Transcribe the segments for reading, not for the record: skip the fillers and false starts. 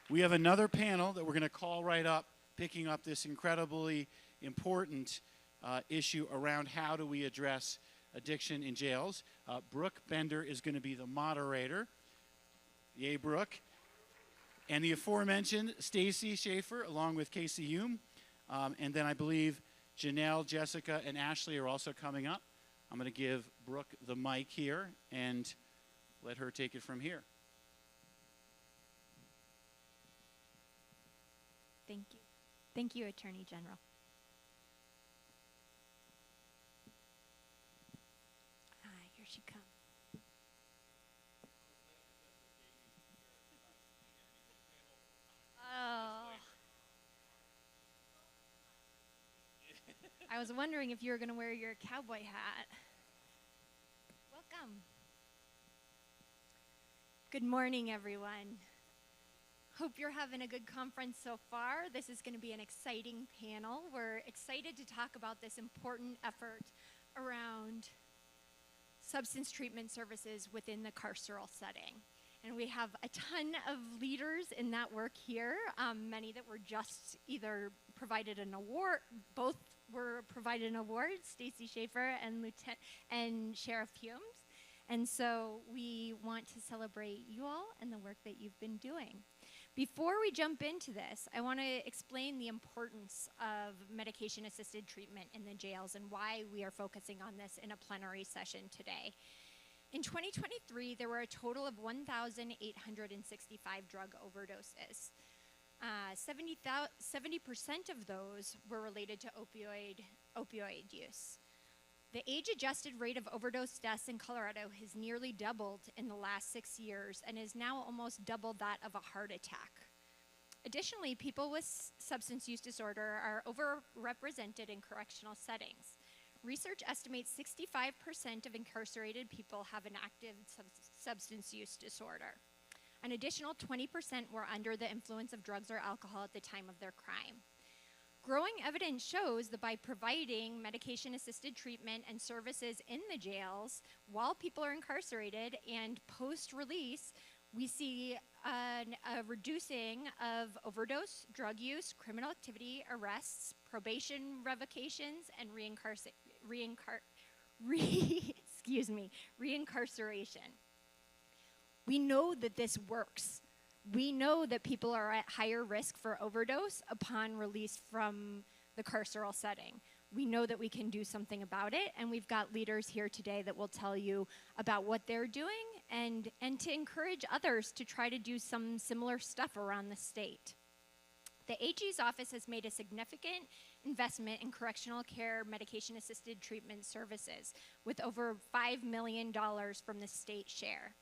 We have another panel that we're going to call right up, picking up this incredibly important issue around how do we address addiction in jails. Brooke Bender is going to be the moderator. Yay, Brooke. And the aforementioned Stacy Schaefer, along with Casey Hume. And then I believe Janelle, Jessica, and Ashley are also coming up. I'm going to give Brooke the mic here and let her take it from here. Thank you. Thank you, Attorney General. Here she comes. Oh. I was wondering if you were going to wear your cowboy hat. Welcome. Good morning, everyone. Hope you're having a good conference so far. This is going to be an exciting panel. We're excited to talk about this important effort around substance treatment services within the carceral setting. And we have a ton of leaders in that work here, many that were just either provided an award, both were provided an award, Stacy Schaefer and Sheriff Humes. And so we want to celebrate you all and the work that you've been doing. Before we jump into this, I want to explain the importance of medication-assisted treatment in the jails and why we are focusing on this in a plenary session today. In 2023, there were a total of 1,865 drug overdoses. 70% of those were related to opioid use. The age-adjusted rate of overdose deaths in Colorado has nearly doubled in the last 6 years and is now almost double that of a heart attack. Additionally, people with substance use disorder are overrepresented in correctional settings. Research estimates 65% of incarcerated people have an active substance use disorder. An additional 20% were under the influence of drugs or alcohol at the time of their crime. Growing evidence shows that by providing medication-assisted treatment and services in the jails while people are incarcerated and post-release, we see a reducing of overdose, drug use, criminal activity, arrests, probation revocations, and reincarceration. We know that this works. We know that people are at higher risk for overdose upon release from the carceral setting. We know that we can do something about it, and we've got leaders here today that will tell you about what they're doing and to encourage others to try to do some similar stuff around the state. The AG's office has made a significant investment in correctional care medication-assisted treatment services with over $5 million from the state share.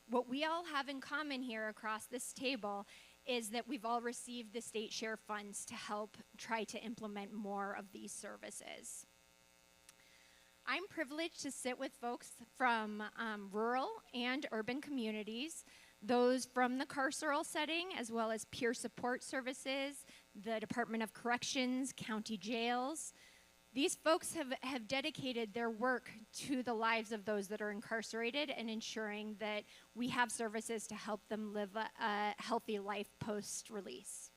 What we all have in common here across this table is that we've all received the state share funds to help try to implement more of these services. I'm privileged to sit with folks from rural and urban communities, those from the carceral setting, as well as peer support services, the Department of Corrections, county jails. These folks have dedicated their work to the lives of those that are incarcerated and ensuring that we have services to help them live a healthy life post-release.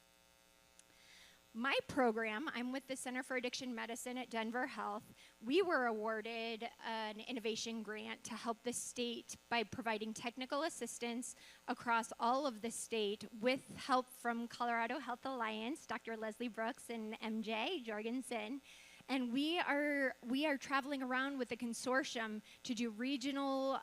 My program, I'm with the Center for Addiction Medicine at Denver Health. We were awarded an innovation grant to help the state by providing technical assistance across all of the state with help from Colorado Health Alliance, Dr. Leslie Brooks and MJ Jorgensen. And we are traveling around with a consortium to do regional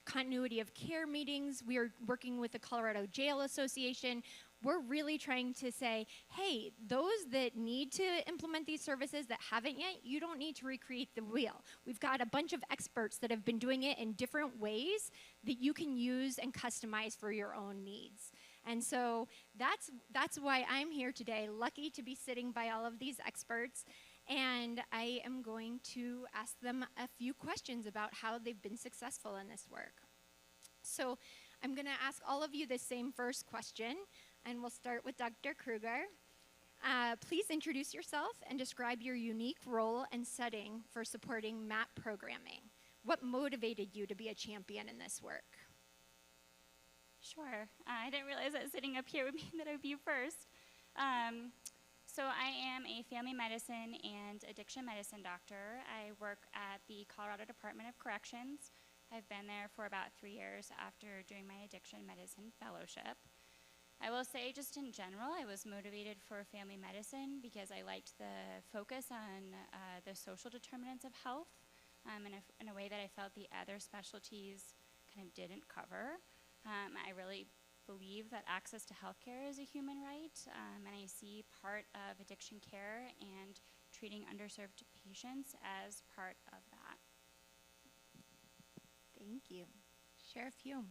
continuity of care meetings. We are working with the Colorado Jail Association. We're really trying to say, hey, those that need to implement these services that haven't yet, you don't need to recreate the wheel. We've got a bunch of experts that have been doing it in different ways that you can use and customize for your own needs. And so that's why I'm here today, lucky to be sitting by all of these experts. And I am going to ask them a few questions about how they've been successful in this work. So I'm going to ask all of you the same first question, and we'll start with Dr. Kruger. Please introduce yourself and describe your unique role and setting for supporting MAP programming. What motivated you to be a champion in this work? Sure. I didn't realize that sitting up here would mean that I would be first. So I am a family medicine and addiction medicine doctor. I work at the Colorado Department of Corrections. I've been there for about 3 years after doing my addiction medicine fellowship. I will say, just in general, I was motivated for family medicine because I liked the focus on the social determinants of health in a way that I felt the other specialties kind of didn't cover. I really believe that access to healthcare is a human right, and I see part of addiction care and treating underserved patients as part of that. Thank you. Sheriff Hume.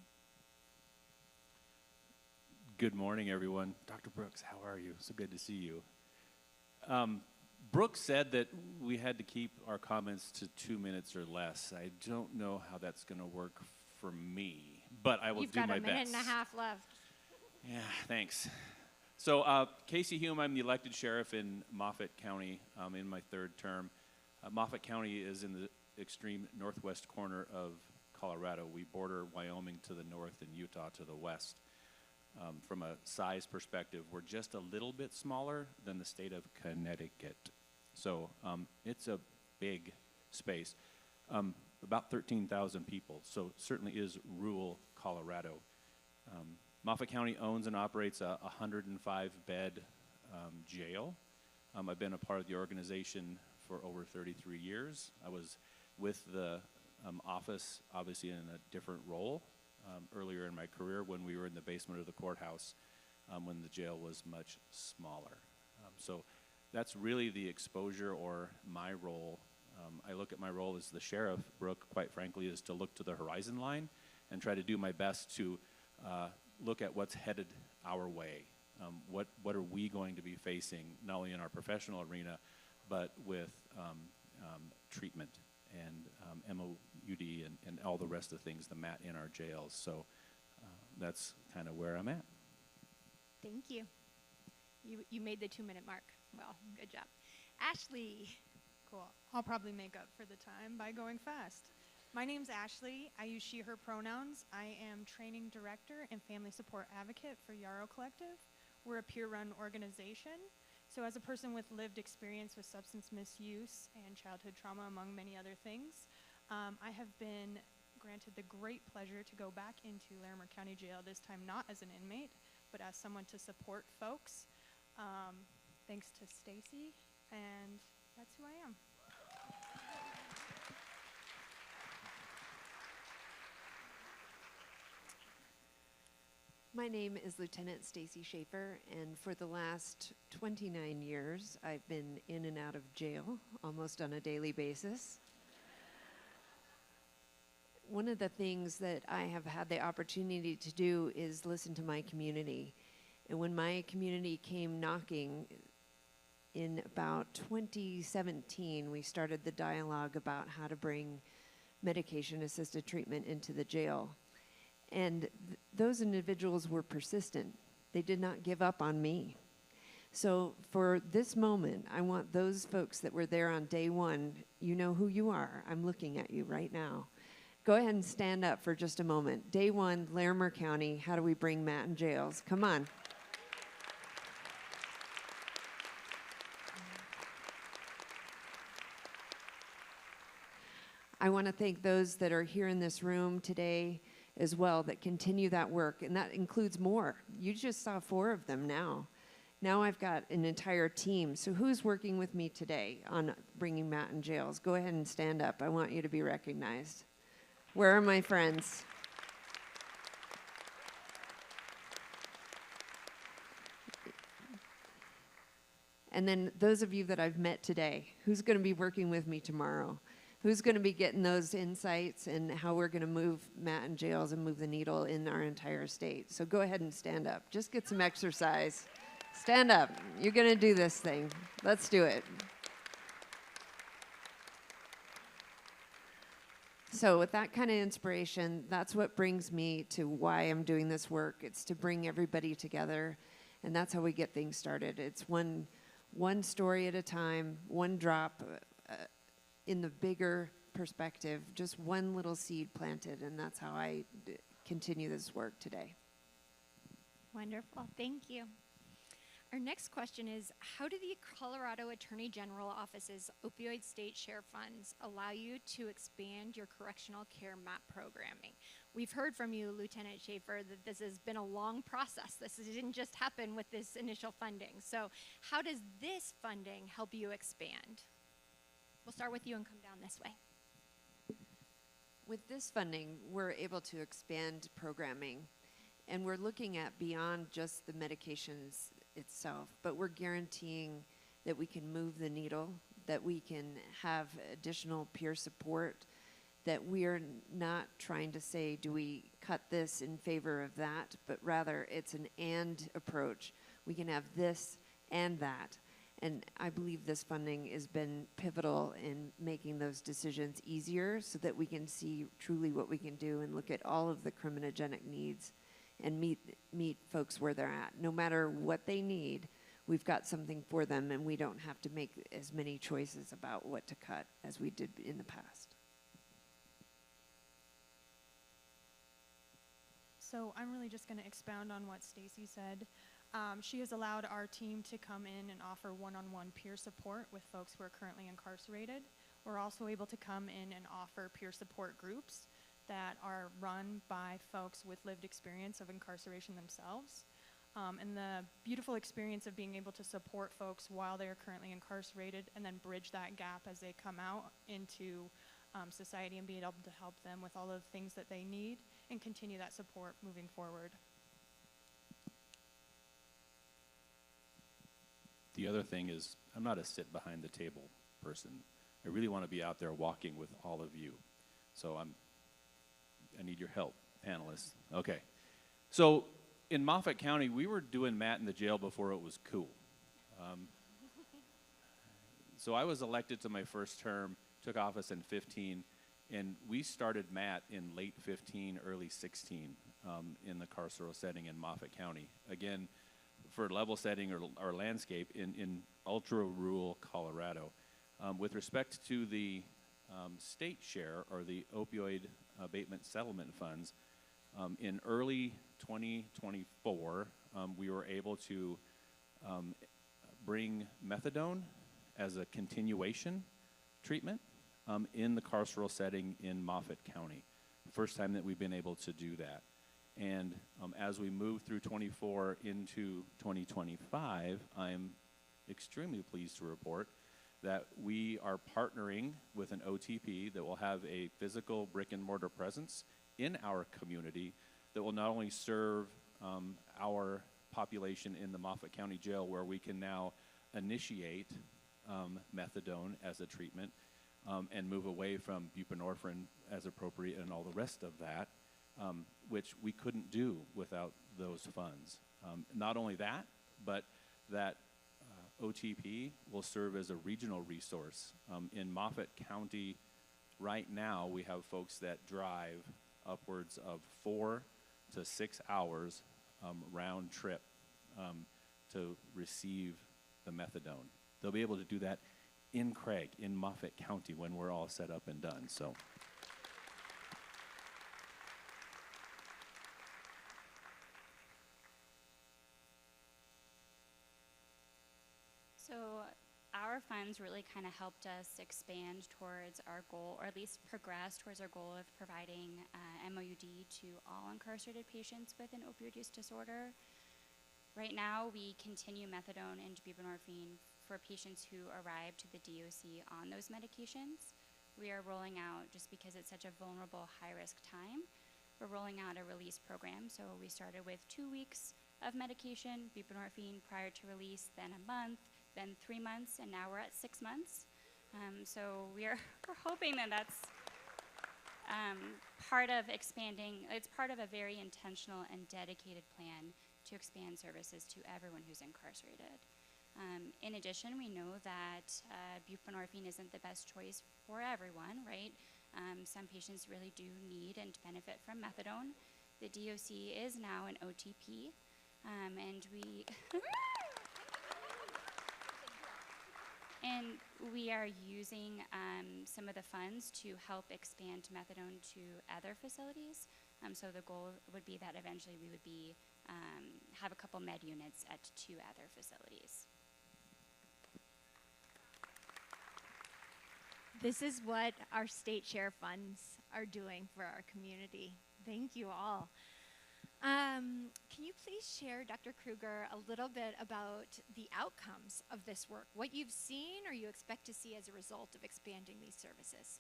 Good morning, everyone. Dr. Brooks, how are you? So good to see you. Brooks said that we had to keep our comments to 2 minutes or less. I don't know how that's going to work for me, but I will do my best. You've got a minute and a half left. Yeah, thanks. So Casey Hume, I'm the elected sheriff in Moffat County in my 3rd term. Moffat County is in the extreme northwest corner of Colorado. We border Wyoming to the north and Utah to the west. From a size perspective, we're just a little bit smaller than the state of Connecticut. So it's a big space. About 13,000 people, so certainly is rural Colorado. Moffat County owns and operates a 105-bed jail. I've been a part of the organization for over 33 years. I was with the office, obviously in a different role, earlier in my career when we were in the basement of the courthouse when the jail was much smaller. So that's really the exposure or my role. I look at my role as the sheriff, Brooke, quite frankly, is to look to the horizon line and try to do my best to look at what's headed our way. What are we going to be facing, not only in our professional arena, but with treatment and MOUD and all the rest of the things, the MAT in our jails. So that's kind of where I'm at. Thank you. You made the 2-minute mark. Well, good job. Ashley. Cool. I'll probably make up for the time by going fast. My name's Ashley. I use she, her pronouns. I am training director and family support advocate for Yarrow Collective. We're a peer-run organization. So as a person with lived experience with substance misuse and childhood trauma, among many other things, I have been granted the great pleasure to go back into Larimer County Jail, this time not as an inmate, but as someone to support folks. Thanks to Stacy, and that's who I am. My name is Lieutenant Stacy Schaefer, and for the last 29 years, I've been in and out of jail almost on a daily basis. One of the things that I have had the opportunity to do is listen to my community. And when my community came knocking in about 2017, we started the dialogue about how to bring medication-assisted treatment into the jail. And those individuals were persistent. They did not give up on me. So for this moment, I want those folks that were there on day one, you know who you are. I'm looking at you right now. Go ahead and stand up for just a moment. Day one, Larimer County, how do we bring Matt in jails? Come on. I want to thank those that are here in this room today as well that continue that work, and that includes more. You just saw 4 of them now. Now I've got an entire team. So who's working with me today on bringing Matt in jails? Go ahead and stand up. I want you to be recognized. Where are my friends? And then those of you that I've met today, who's going to be working with me tomorrow? Who's going to be getting those insights and how we're going to move Matt in jails and move the needle in our entire state? So go ahead and stand up. Just get some exercise. Stand up. You're going to do this thing. Let's do it. So with that kind of inspiration, that's what brings me to why I'm doing this work. It's to bring everybody together, and that's how we get things started. It's one story at a time, one drop in the bigger perspective, just one little seed planted, and that's how I continue this work today. Wonderful, thank you. Our next question is, how do the Colorado Attorney General Office's opioid state share funds allow you to expand your correctional care MAP programming? We've heard from you, Lieutenant Schaefer, that this has been a long process. This didn't just happen with this initial funding. So how does this funding help you expand? We'll start with you and come down this way. With this funding, we're able to expand programming, and we're looking at beyond just the medications itself, but we're guaranteeing that we can move the needle, that we can have additional peer support, that we're not trying to say, do we cut this in favor of that, but rather it's an and approach. We can have this and that. And I believe this funding has been pivotal in making those decisions easier so that we can see truly what we can do and look at all of the criminogenic needs and meet folks where they're at. No matter what they need, we've got something for them, and we don't have to make as many choices about what to cut as we did in the past. So I'm really just going to expound on what Stacy said. She has allowed our team to come in and offer one-on-one peer support with folks who are currently incarcerated. We're also able to come in and offer peer support groups that are run by folks with lived experience of incarceration themselves. And the beautiful experience of being able to support folks while they are currently incarcerated and then bridge that gap as they come out into society and being able to help them with all of the things that they need and continue that support moving forward. The other thing is, I'm not a sit behind the table person. I really want to be out there walking with all of you. So I need your help, panelists. Okay. So in Moffat County, we were doing Matt in the jail before it was cool. So I was elected to my first term, took office in 15, and we started Matt in late 15, early 16 in the carceral setting in Moffat County. Again, for level setting or landscape in ultra-rural Colorado. With respect to the state share or the opioid abatement settlement funds, in early 2024, we were able to bring methadone as a continuation treatment in the carceral setting in Moffat County. First time that we've been able to do that. And as we move through 24 into 2025, I'm extremely pleased to report that we are partnering with an OTP that will have a physical brick and mortar presence in our community that will not only serve our population in the Moffat County Jail, where we can now initiate methadone as a treatment and move away from buprenorphine as appropriate and all the rest of that, which we couldn't do without those funds. Not only that, but that OTP will serve as a regional resource. In Moffat County right now, we have folks that drive upwards of 4 to 6 hours round trip to receive the methadone. They'll be able to do that in Craig, in Moffat County, when we're all set up and done. So. So our funds really kind of helped us expand towards our goal, or at least progress towards our goal of providing MOUD to all incarcerated patients with an opioid use disorder. Right now, we continue methadone and buprenorphine for patients who arrive to the DOC on those medications. We are rolling out, just because it's such a vulnerable, high-risk time, we're rolling out a release program. So we started with 2 weeks of medication, buprenorphine, prior to release, then a month, then 3 months, and now we're at 6 months. So we're hoping that that's part of expanding. It's part of a very intentional and dedicated plan to expand services to everyone who's incarcerated. In addition, we know that buprenorphine isn't the best choice for everyone, right? Some patients really do need and benefit from methadone. The DOC is now an OTP, and we and we are using some of the funds to help expand methadone to other facilities. So the goal would be that eventually we would be have a couple med units at 2 other facilities. This is what our state share funds are doing for our community. Thank you all. Can you please share, Dr. Kruger, a little bit about the outcomes of this work, what you've seen or you expect to see as a result of expanding these services?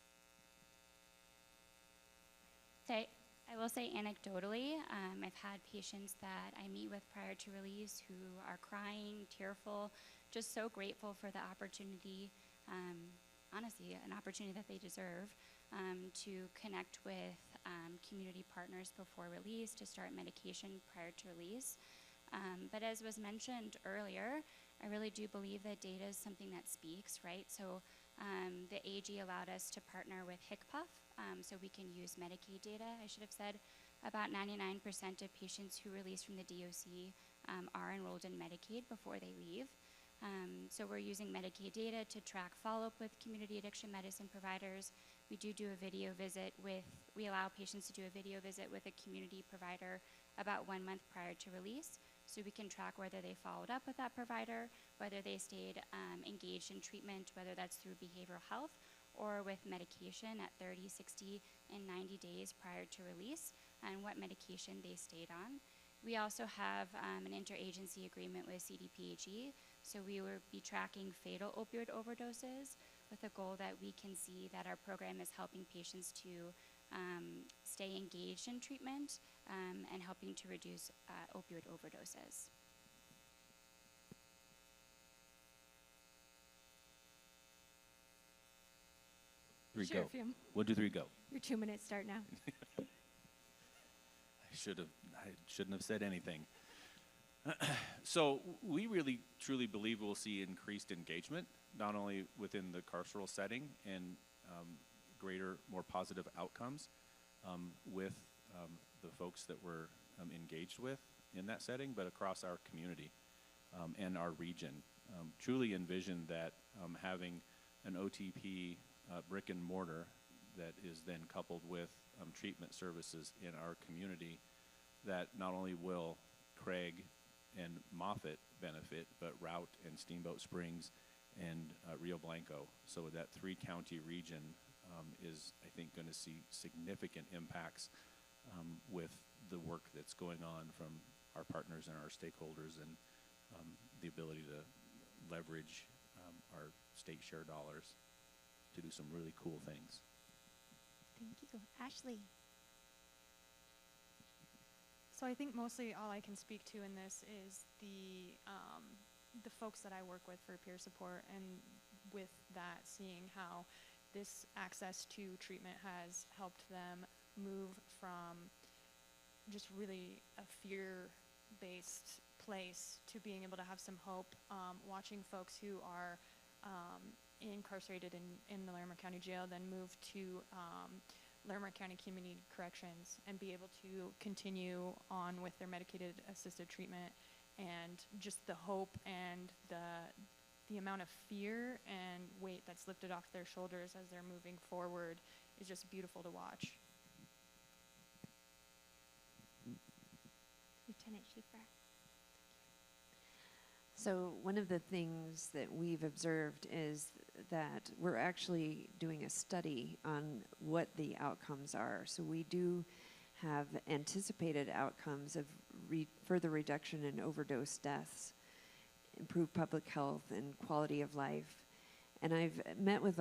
I will say anecdotally, I've had patients that I meet with prior to release who are crying, tearful, just so grateful for the opportunity, honestly, an opportunity that they deserve, to connect with community partners before release, to start medication prior to release. But as was mentioned earlier, I really do believe that data is something that speaks, right? So the AG allowed us to partner with HICPUF, so we can use Medicaid data. I should have said about 99% of patients who release from the DOC are enrolled in Medicaid before they leave. So we're using Medicaid data to track follow-up with community addiction medicine providers. We do a video visit we allow patients to do a video visit with a community provider about 1 month prior to release, so we can track whether they followed up with that provider, whether they stayed engaged in treatment, whether that's through behavioral health or with medication at 30, 60, and 90 days prior to release, and what medication they stayed on. We also have an interagency agreement with CDPHE, so we will be tracking fatal opioid overdoses with a goal that we can see that our program is helping patients to stay engaged in treatment and helping to reduce opioid overdoses. Three, Sure, go. if you- 1, 2, 3, go. Your 2 minutes start now. I shouldn't have said anything. So we really truly believe we'll see increased engagement, not only within the carceral setting and greater, more positive outcomes with the folks that we're engaged with in that setting, but across our community and our region. Truly envision that having an OTP brick and mortar that is then coupled with treatment services in our community, that not only will Craig and Moffett benefit, but Route and Steamboat Springs and Rio Blanco. So that 3-county region is, I think, going to see significant impacts with the work that's going on from our partners and our stakeholders, and the ability to leverage our state share dollars to do some really cool things. Thank you. Ashley. So I think mostly all I can speak to in this is the folks that I work with for peer support, and with that, seeing how this access to treatment has helped them move from just really a fear-based place to being able to have some hope. Watching folks who are incarcerated in the Larimer County Jail then move to Larimer County Community Corrections and be able to continue on with their medicated assisted treatment, and just the hope and the amount of fear and weight that's lifted off their shoulders as they're moving forward is just beautiful to watch. Lieutenant Schieffer. So one of the things that we've observed is that we're actually doing a study on what the outcomes are. So we do have anticipated outcomes of further reduction in overdose deaths, improved public health, and quality of life. And I've met with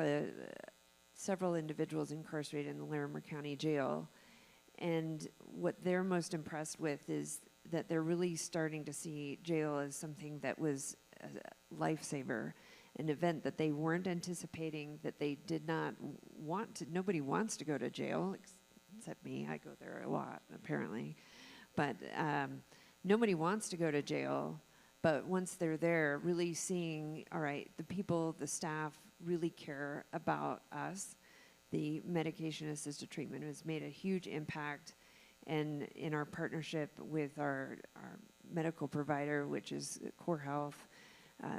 several individuals incarcerated in the Larimer County Jail, and what they're most impressed with is that they're really starting to see jail as something that was a lifesaver, an event that they weren't anticipating, that they did not want to. Nobody wants to go to jail, except me. I go there a lot, apparently. But nobody wants to go to jail. But once they're there, really seeing, all right, the people, the staff really care about us. The medication-assisted treatment has made a huge impact. And in our partnership with our medical provider, which is Core Health,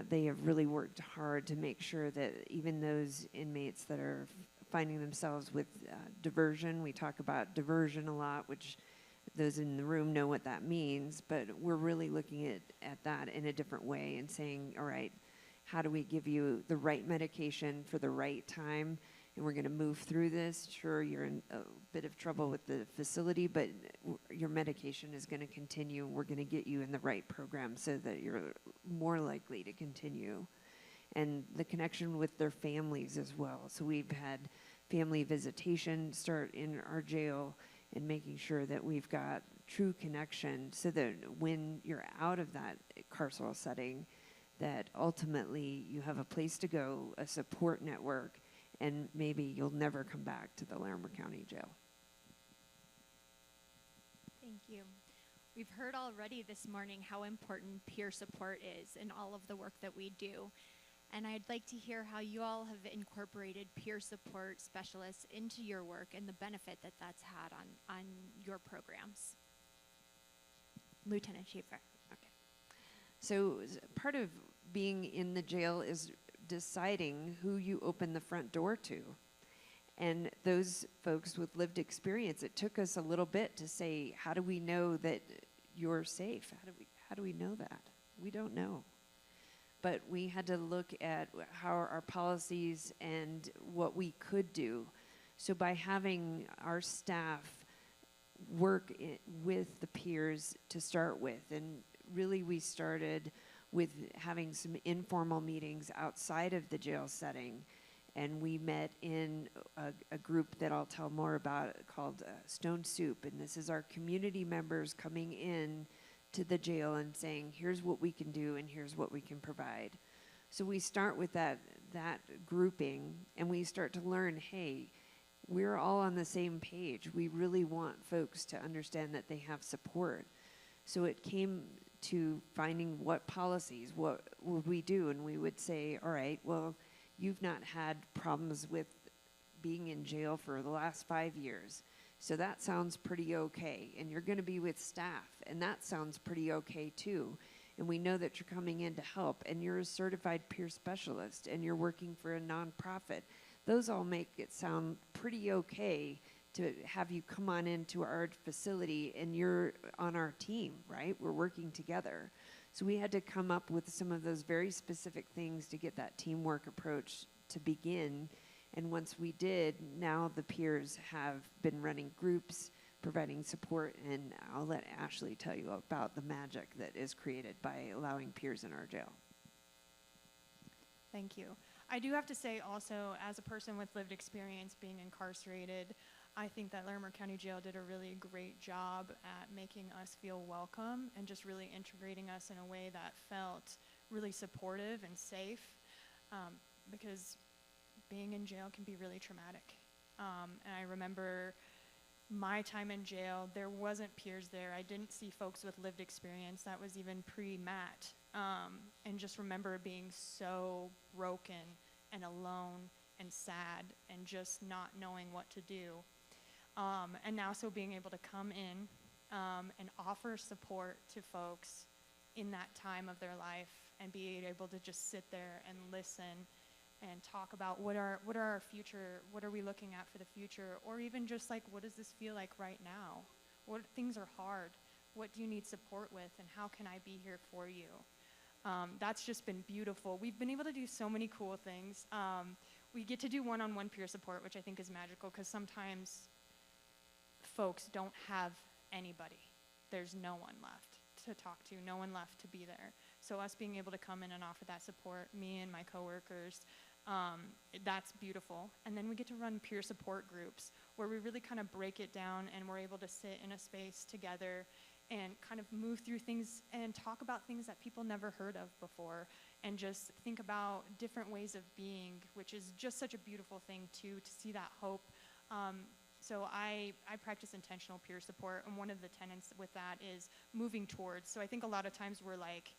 they have really worked hard to make sure that even those inmates that are finding themselves with diversion, we talk about diversion a lot, which those in the room know what that means, but we're really looking at that in a different way and saying, all right, how do we give you the right medication for the right time? And we're going to move through this. Sure, you're in a bit of trouble with the facility, but your medication is going to continue. We're going to get you in the right program so that you're more likely to continue. And the connection with their families as well. So we've had family visitation start in our jail and making sure that we've got true connection so that when you're out of that carceral setting, that ultimately you have a place to go, a support network, and maybe you'll never come back to the Larimer County Jail. Thank you. We've heard already this morning how important peer support is in all of the work that we do. And I'd like to hear how you all have incorporated peer support specialists into your work and the benefit that that's had on your programs. Lieutenant Schaefer. Okay. So part of being in the jail is deciding who you open the front door to. And those folks with lived experience, it took us a little bit to say, how do we know that you're safe? How do we know that? We don't know. But we had to look at how our policies and what we could do. So by having our staff work with the peers to start with, and really we started with having some informal meetings outside of the jail setting, and we met in a group that I'll tell more about called Stone Soup, and this is our community members coming in to the jail and saying, here's what we can do and here's what we can provide. So we start with that grouping, and we start to learn, hey, we're all on the same page. We really want folks to understand that they have support. So it came to finding what policies, what would we do? And we would say, all right, well, you've not had problems with being in jail for the last 5 years. So that sounds pretty okay. And you're going to be with staff, and that sounds pretty okay too. And we know that you're coming in to help, and you're a certified peer specialist, and you're working for a nonprofit. Those all make it sound pretty okay to have you come on into our facility, and you're on our team, right? We're working together. So we had to come up with some of those very specific things to get that teamwork approach to begin. And once we did, now the peers have been running groups, providing support, and I'll let Ashley tell you about the magic that is created by allowing peers in our jail. Thank you. I do have to say also, as a person with lived experience being incarcerated, I think that Larimer County Jail did a really great job at making us feel welcome and just really integrating us in a way that felt really supportive and safe, because being in jail can be really traumatic. And I remember my time in jail, there wasn't peers there. I didn't see folks with lived experience. That was even pre-MAT. And just remember being so broken and alone and sad and just not knowing what to do. And now so being able to come in and offer support to folks in that time of their life and be able to just sit there and listen and talk about what are our future, what are we looking at for the future, or even just like, what does this feel like right now? What things are hard? What do you need support with, and how can I be here for you? That's just been beautiful. We've been able to do so many cool things. We get to do one-on-one peer support, which I think is magical, because sometimes folks don't have anybody. There's no one left to talk to, no one left to be there. So us being able to come in and offer that support, me and my coworkers, that's beautiful. And then we get to run peer support groups where we really kind of break it down, and we're able to sit in a space together and kind of move through things and talk about things that people never heard of before, and just think about different ways of being, which is just such a beautiful thing too, to see that hope. So I practice intentional peer support, and one of the tenets with that is moving towards. So I think a lot of times we're like,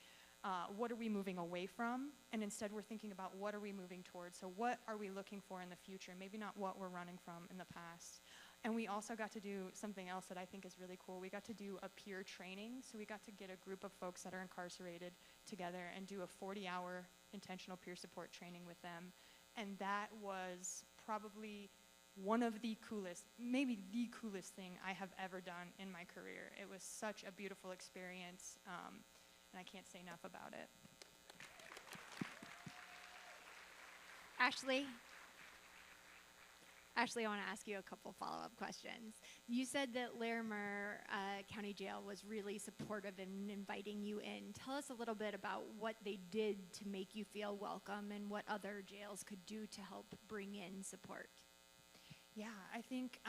what are we moving away from? And instead we're thinking about what are we moving towards? So what are we looking for in the future? Maybe not what we're running from in the past. And we also got to do something else that I think is really cool. We got to do a peer training. So we got to get a group of folks that are incarcerated together and do a 40-hour intentional peer support training with them. And that was probably one of the coolest, maybe the coolest thing I have ever done in my career. It was such a beautiful experience, and I can't say enough about it. Ashley, I want to ask you a couple follow-up questions. You said that Larimer County Jail was really supportive in inviting you in. Tell us a little bit about what they did to make you feel welcome and what other jails could do to help bring in support. Yeah, I think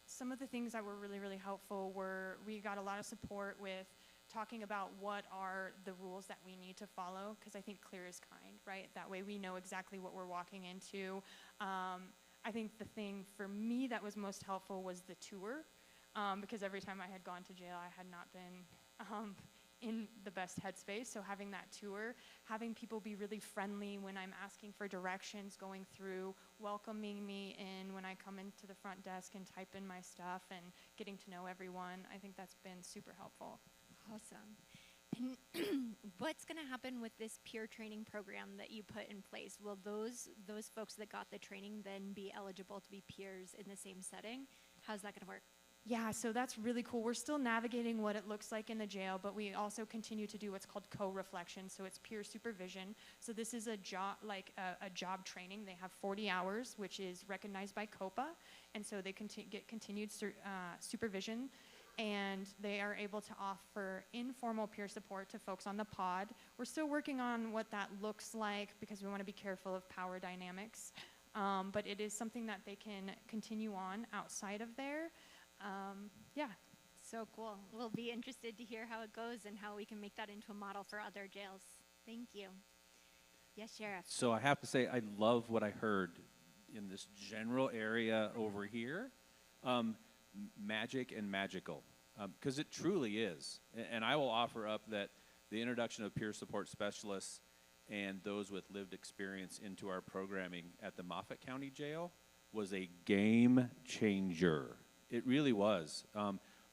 some of the things that were really, really helpful were we got a lot of support with talking about what are the rules that we need to follow, because I think clear is kind, right? That way we know exactly what we're walking into. I think the thing for me that was most helpful was the tour, because every time I had gone to jail, I had not been in the best headspace. So having that tour, having people be really friendly when I'm asking for directions, going through, welcoming me in when I come into the front desk and type in my stuff and getting to know everyone, I think that's been super helpful. Awesome. And what's going to happen with this peer training program that you put in place? Will those folks that got the training then be eligible to be peers in the same setting? How's that going to work? Yeah, so that's really cool. We're still navigating what it looks like in the jail, but we also continue to do what's called co-reflection. So it's peer supervision. So this is a job, like a job training. They have 40 hours, which is recognized by COPA, and so they get continued supervision. And they are able to offer informal peer support to folks on the pod. We're still working on what that looks like because we want to be careful of power dynamics. But it is something that they can continue on outside of there. Yeah. So cool. We'll be interested to hear how it goes and how we can make that into a model for other jails. Thank you. Yes, Sheriff. So I have to say, I love what I heard in this general area over here. Magic and magical, because it truly is. And I will offer up that the introduction of peer support specialists and those with lived experience into our programming at the Moffat County Jail was a game changer. It really was,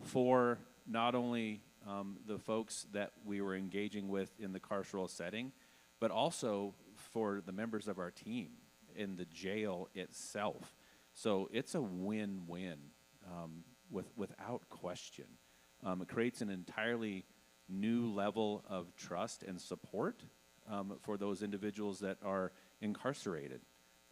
for not only the folks that we were engaging with in the carceral setting, but also for the members of our team in the jail itself. So it's a win-win. Without question. It creates an entirely new level of trust and support for those individuals that are incarcerated.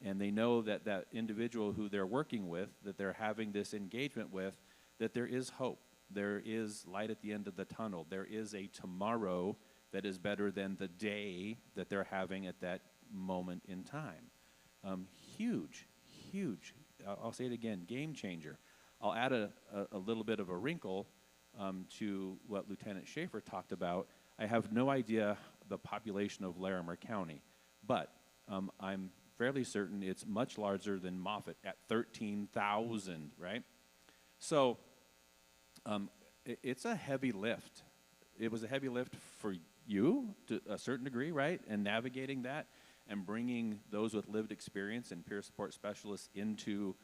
And they know that that individual who they're working with, that they're having this engagement with, that there is hope. There is light at the end of the tunnel. There is a tomorrow that is better than the day that they're having at that moment in time. Huge, huge. I'll say it again, game changer. I'll add a little bit of a wrinkle to what Lieutenant Schaefer talked about. I have no idea the population of Larimer County, but I'm fairly certain it's much larger than Moffat at 13,000, right? So it's a heavy lift. It was a heavy lift for you to a certain degree, right? And navigating that and bringing those with lived experience and peer support specialists into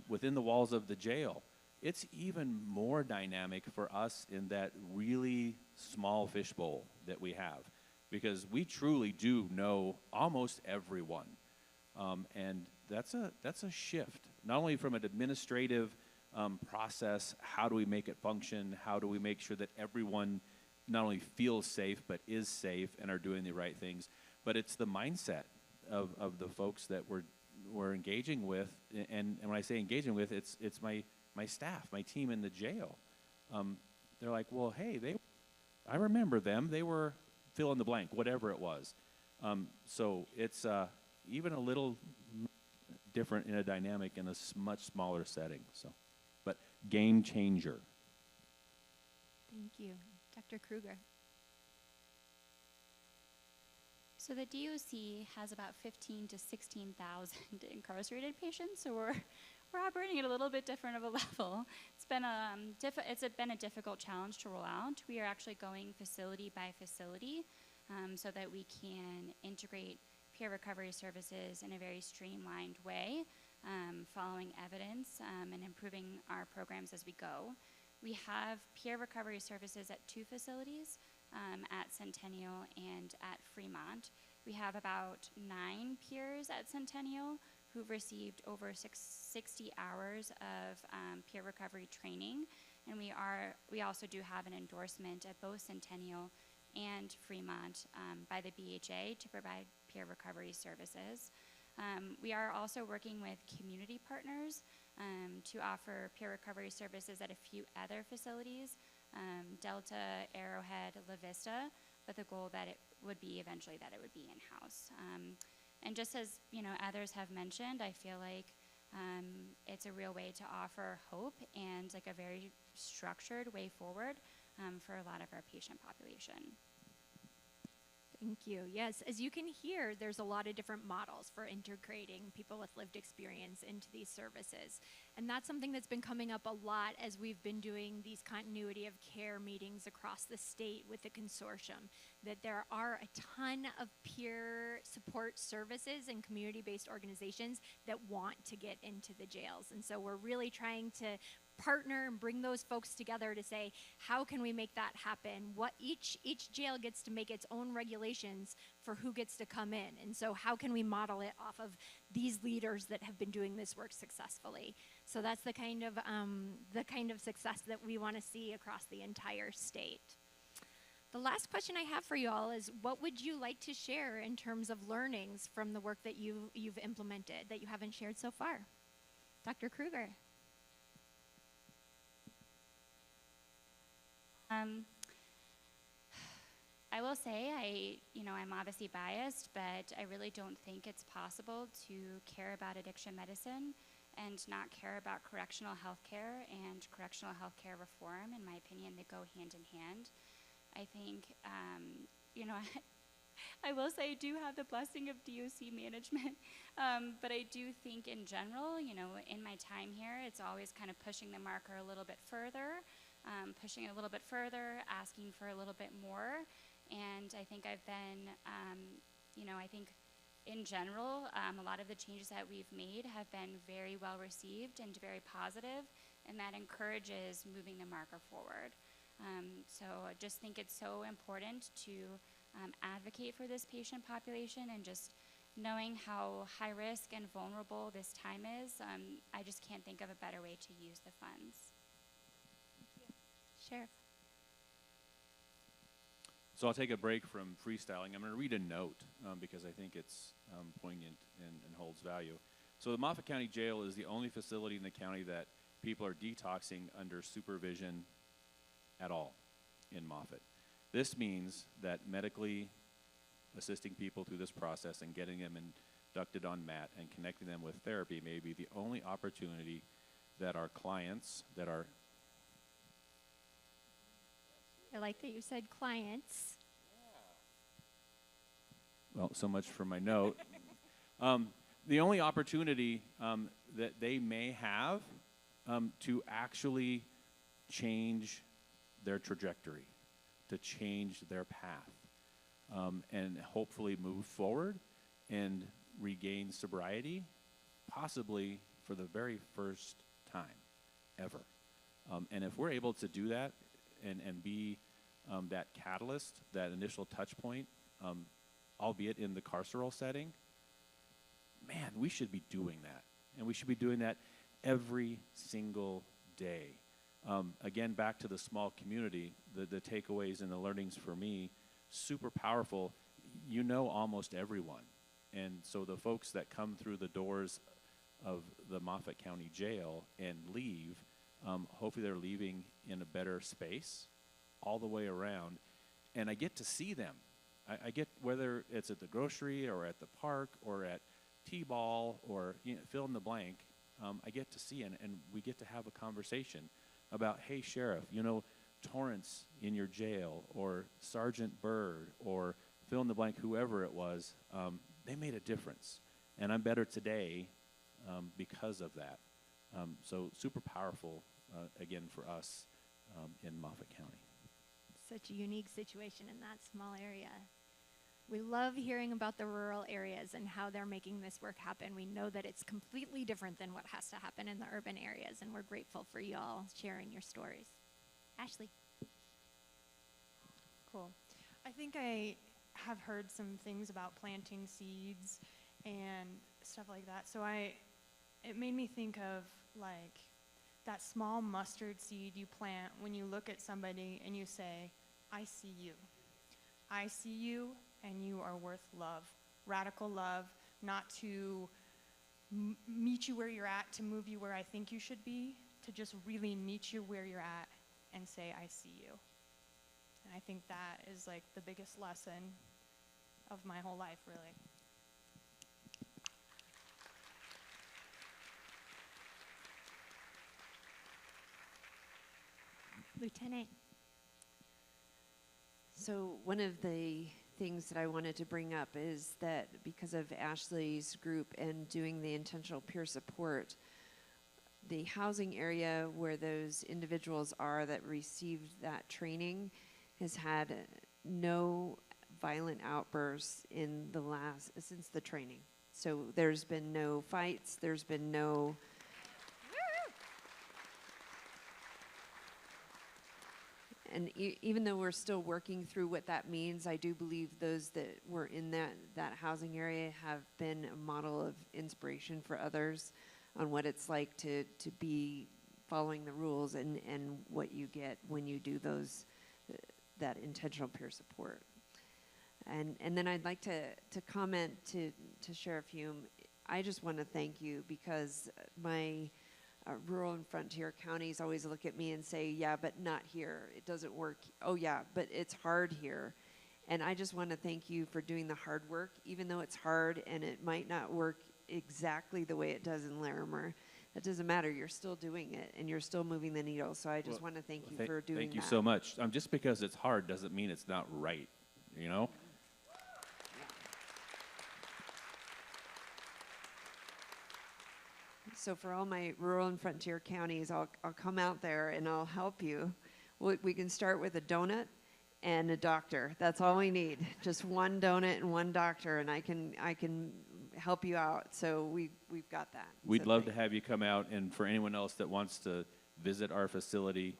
within the walls of the jail. It's even more dynamic for us in that really small fishbowl that we have, because we truly do know almost everyone. And that's a shift, not only from an administrative process, how do we make it function, how do we make sure that everyone not only feels safe but is safe and are doing the right things, but it's the mindset of the folks that we're engaging with, and when I say engaging with, it's my staff, my team in the jail. They're like, well, hey, I remember them. They were fill in the blank, whatever it was. So it's even a little different in a dynamic in a much smaller setting. So, but game changer. Thank you. Dr. Kruger. So the DOC has about 15 to 16,000 incarcerated patients, so we're operating at a little bit different of a level. It's been a difficult challenge to roll out. We are actually going facility by facility so that we can integrate peer recovery services in a very streamlined way, following evidence and improving our programs as we go. We have peer recovery services at 2 facilities, at Centennial and at Fremont. We have about 9 peers at Centennial who've received over 60 hours of peer recovery training. And we also do have an endorsement at both Centennial and Fremont by the BHA to provide peer recovery services. We are also working with community partners to offer peer recovery services at a few other facilities, Delta, Arrowhead, La Vista, but the goal that it would be eventually that it would be in-house. And just as others have mentioned, I feel like it's a real way to offer hope and like a very structured way forward for a lot of our patient population. Thank you. Yes, as you can hear, there's a lot of different models for integrating people with lived experience into these services. And that's something that's been coming up a lot as we've been doing these continuity of care meetings across the state with the consortium, that there are a ton of peer support services and community-based organizations that want to get into the jails. And so we're really trying to partner and bring those folks together to say, how can we make that happen? What each jail gets to make its own regulations for who gets to come in. And so how can we model it off of these leaders that have been doing this work successfully? So that's the kind of success that we want to see across the entire state. The last question I have for you all is, what would you like to share in terms of learnings from the work that you've implemented that you haven't shared so far? Dr. Kruger. I will say I'm obviously biased, but I really don't think it's possible to care about addiction medicine and not care about correctional health care and correctional health care reform. In my opinion, they go hand in hand. I think, I will say I do have the blessing of DOC management, but I do think in general, in my time here, it's always kind of pushing the marker a little bit further, asking for a little bit more. And I think I've been, I think in general, a lot of the changes that we've made have been very well received and very positive, and that encourages moving the marker forward. So I just think it's so important to advocate for this patient population, and just knowing how high risk and vulnerable this time is, I just can't think of a better way to use the funds. Sheriff. So I'll take a break from freestyling. I'm going to read a note because I think it's poignant and holds value. So the Moffat County Jail is the only facility in the county that people are detoxing under supervision at all in Moffat. This means that medically assisting people through this process and getting them inducted on MAT and connecting them with therapy may be the only opportunity that our clients that are... I like that you said clients. Well, so much for my note. The only opportunity that they may have to actually change their trajectory, to change their path, and hopefully move forward and regain sobriety, possibly for the very first time ever. And if we're able to do that and be that catalyst, that initial touch point, albeit in the carceral setting, man, we should be doing that. And we should be doing that every single day. Again, back to the small community, the takeaways and the learnings for me, super powerful. You know almost everyone. And so the folks that come through the doors of the Moffat County Jail and leave, hopefully they're leaving in a better space all the way around. And I get to see them. I get, whether it's at the grocery or at the park or at T-ball or fill in the blank, I get to see and we get to have a conversation about, hey, Sheriff, Torrance in your jail, or Sergeant Bird, or fill in the blank, whoever it was, they made a difference. And I'm better today because of that. So super powerful, again, for us in Moffat County. Such a unique situation in that small area. We love hearing about the rural areas and how they're making this work happen. We know that it's completely different than what has to happen in the urban areas, and we're grateful for y'all sharing your stories. Ashley. Cool. I think I have heard some things about planting seeds and stuff like that. So it made me think of like that small mustard seed you plant when you look at somebody and you say, I see you. I see you, and you are worth love. Radical love, not to meet you where you're at, to move you where I think you should be, to just really meet you where you're at and say, I see you. And I think that is like the biggest lesson of my whole life, really. Lieutenant. So one of the things that I wanted to bring up is that because of Ashley's group and doing the intentional peer support, the housing area where those individuals are that received that training has had no violent outbursts in the since the training. So there's been no fights, there's been no and even though we're still working through what that means, I do believe those that were in that housing area have been a model of inspiration for others on what it's like to be following the rules and what you get when you do that intentional peer support. And then I'd like to comment to Sheriff Hume. I just want to thank you because my rural and frontier counties always look at me and say, yeah, but not here. It doesn't work. Oh, yeah, but it's hard here. And I just want to thank you for doing the hard work, even though it's hard and it might not work exactly the way it does in Larimer. That doesn't matter. You're still doing it, and you're still moving the needle. So I just want to thank you for doing that. Thank you so much. Just because it's hard doesn't mean it's not right, you know? So for all my rural and frontier counties, I'll come out there and I'll help you. We can start with a donut and a doctor. That's all we need. Just one donut and one doctor, and I can help you out. So we've got that. We'd love to have you come out, and for anyone else that wants to visit our facility,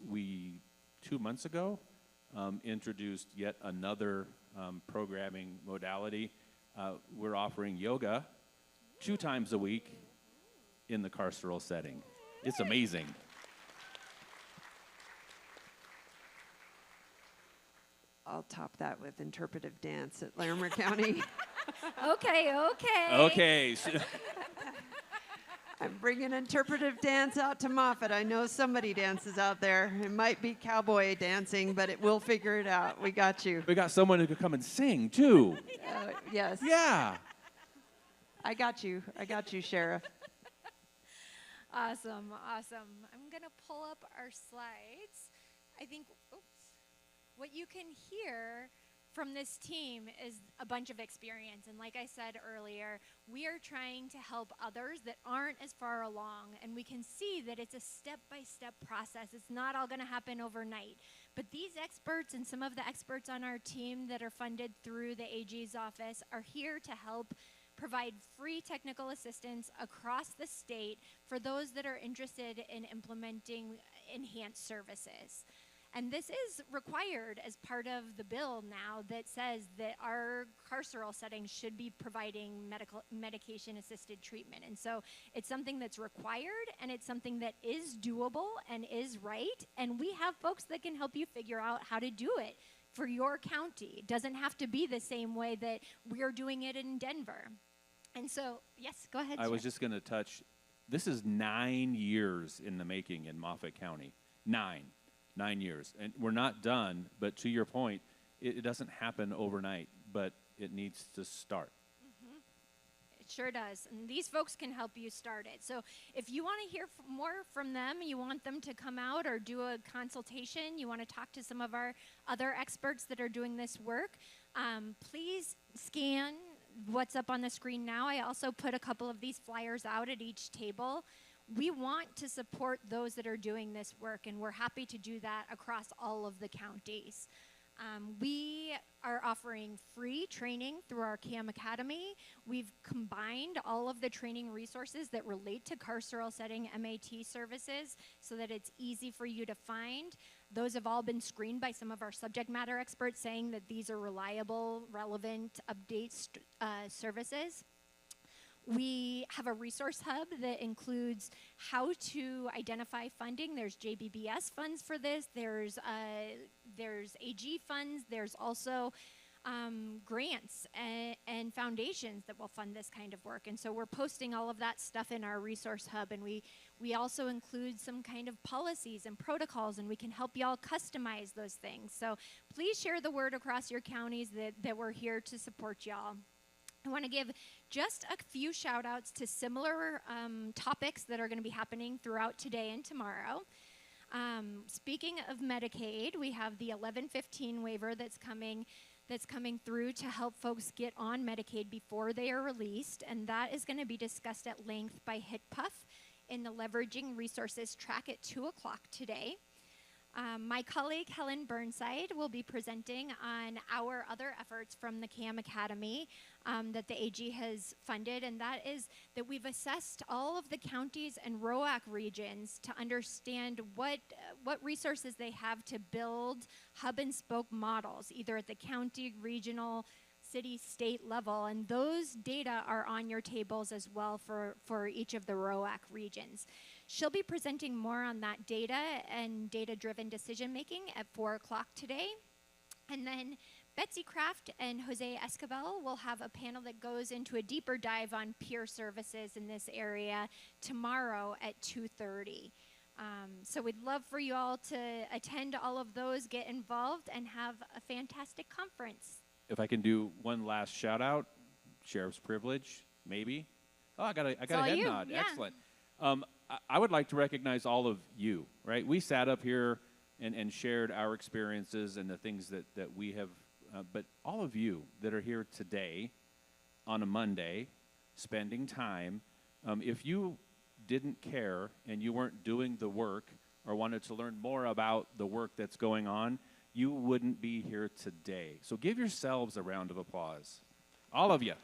we 2 months ago introduced yet another programming modality. We're offering yoga 2 times a week in the carceral setting. It's amazing. I'll top that with interpretive dance at Larimer County. Okay. Okay. I'm bringing interpretive dance out to Moffett. I know somebody dances out there. It might be cowboy dancing, but we'll figure it out. We got you. We got someone who could come and sing, too. Yes. Yeah. I got you, Sheriff. Awesome. I'm going to pull up our slides. I think, what you can hear from this team is a bunch of experience. And like I said earlier, we are trying to help others that aren't as far along. And we can see that it's a step-by-step process. It's not all going to happen overnight. But these experts and some of the experts on our team that are funded through the AG's office are here to help provide free technical assistance across the state for those that are interested in implementing enhanced services. And this is required as part of the bill now that says that our carceral settings should be providing medication-assisted treatment. And so it's something that's required, and it's something that is doable and is right. And we have folks that can help you figure out how to do it for your county. It doesn't have to be the same way that we're doing it in Denver. And so, yes, go ahead. I was just going to touch, this is 9 years in the making in Moffett County. 9 years. And we're not done, but to your point, it doesn't happen overnight, but it needs to start. Mm-hmm. It sure does. And these folks can help you start it. So if you want to hear more from them, you want them to come out or do a consultation, you want to talk to some of our other experts that are doing this work, please scan what's up on the screen now. I also put a couple of these flyers out at each table. We want to support those that are doing this work, and we're happy to do that across all of the counties. We are offering free training through our CAM Academy. We've combined all of the training resources that relate to carceral setting MAT services so that it's easy for you to find. Those have all been screened by some of our subject matter experts saying that these are reliable, relevant updates, services. We have a resource hub that includes how to identify funding. There's JBBS funds for this. There's AG funds. There's also grants and foundations that will fund this kind of work. And so we're posting all of that stuff in our resource hub. And we also include some kind of policies and protocols, and we can help y'all customize those things. So please share the word across your counties that we're here to support y'all. I want to give just a few shout outs to similar topics that are going to be happening throughout today and tomorrow. Speaking of Medicaid, we have the 1115 waiver that's coming through to help folks get on Medicaid before they are released, and that is going to be discussed at length by HITPUF in the Leveraging Resources track at 2 o'clock today. My colleague Helen Burnside will be presenting on our other efforts from the CAM Academy that the AG has funded, and that is that we've assessed all of the counties and ROAC regions to understand what resources they have to build hub and spoke models, either at the county, regional, city, state level, and those data are on your tables as well for each of the ROAC regions. She'll be presenting more on that data and data-driven decision-making at 4 o'clock today. And then Betsy Kraft and Jose Escobar will have a panel that goes into a deeper dive on peer services in this area tomorrow at 2:30. So we'd love for you all to attend all of those, get involved, and have a fantastic conference. If I can do one last shout out, sheriff's privilege, maybe. Oh, I got a head nod. Yeah. Excellent. I would like to recognize all of you, right? We sat up here and shared our experiences and the things that we have, but all of you that are here today on a Monday, spending time, if you didn't care and you weren't doing the work or wanted to learn more about the work that's going on, you wouldn't be here today. So give yourselves a round of applause. All of you.